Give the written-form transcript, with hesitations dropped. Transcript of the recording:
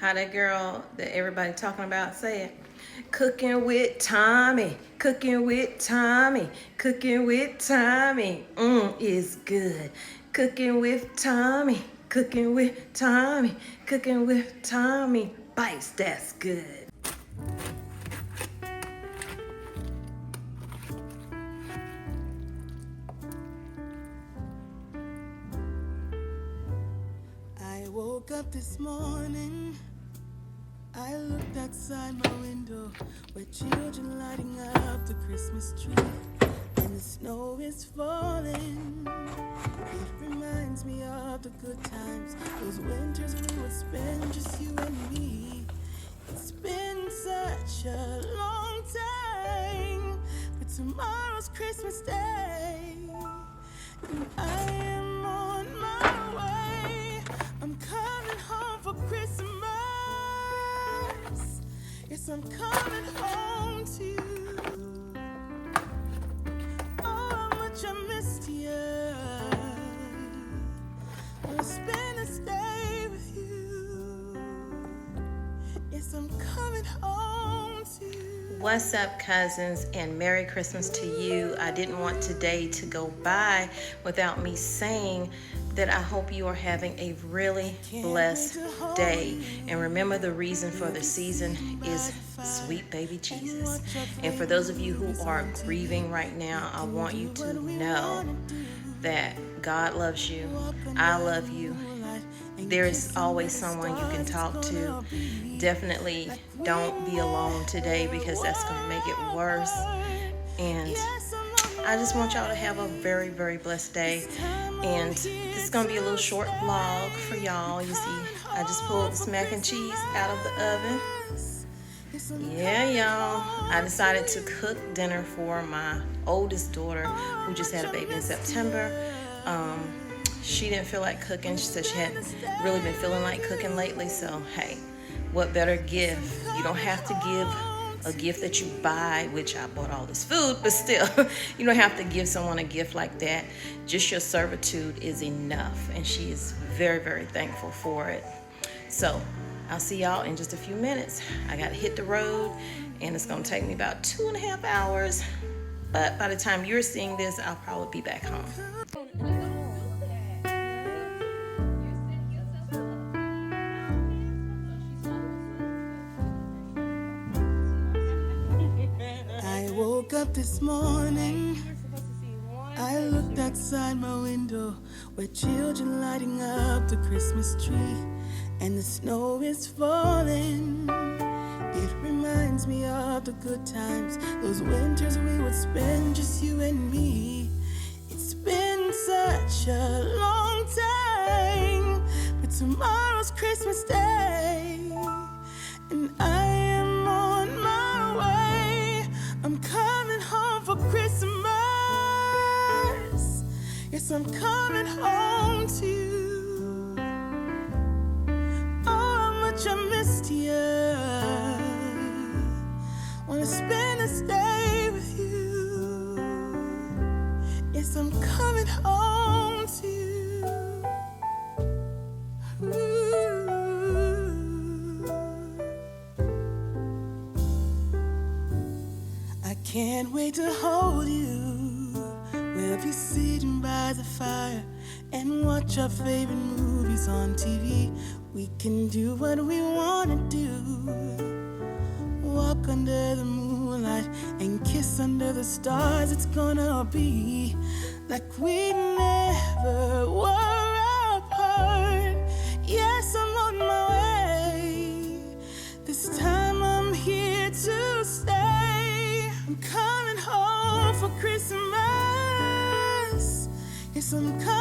How that girl that everybody talking about said, cooking with Tommy, cooking with Tommy, cooking with Tommy, is good. Cooking with Tommy, cooking with Tommy, cooking with Tommy, bites, that's good. I woke up this morning, I looked outside my window where children lighting up the Christmas tree, and the snow is falling. It reminds me of the good times, those winters we would spend, just you and me. It's been such a long time, but tomorrow's Christmas Day, and I am on my way. I'm coming home for Christmas. Yes, I'm coming home to you. Oh, how much I missed you. Wanna spend this day with you. Yes, I'm coming home to you. What's up, cousins, and Merry Christmas to you. I didn't want today to go by without me saying that I hope you are having a really blessed day. And remember, the reason for the season is sweet baby Jesus. And for those of you who are grieving right now, I want you to know that God loves you. I love you. There's always someone you can talk to. Definitely don't be alone today, because that's going to make it worse. And I just want y'all to have a very, very blessed day. And this is going to be a little short vlog for y'all. You see, I just pulled this mac and cheese out of the oven. Yeah, y'all. I decided to cook dinner for my oldest daughter, who just had a baby in September. She didn't feel like cooking. She said she hadn't really been feeling like cooking lately. So, hey, what better gift? You don't have to give a gift that you buy, which I bought all this food, but still, you don't have to give someone a gift like that. Just your servitude is enough, and she is very, very thankful for it. So I'll see y'all in just a few minutes. I gotta hit the road, and it's gonna take me about 2.5 hours, but by the time you're seeing this, I'll probably be back home. I woke up this morning, I looked outside my window where children lighting up the Christmas tree, and the snow is falling. It reminds me of the good times, those winters we would spend, just you and me. It's been such a long time, but tomorrow's Christmas Day, and I am on my way. I'm coming home for Christmas. Yes, I'm coming home to you. Oh, how much I missed you. Wanna spend this day with you. Yes, I'm coming home to you. Ooh. I can't wait to hold you. We'll be sitting by the fire and watch our favorite movies on TV. We can do what we wanna do. Walk under the moonlight and kiss under the stars. It's gonna be like we never were apart. Yes, I'm on my way. This time I'm here to stay. I'm coming home for Christmas. Yes, I'm coming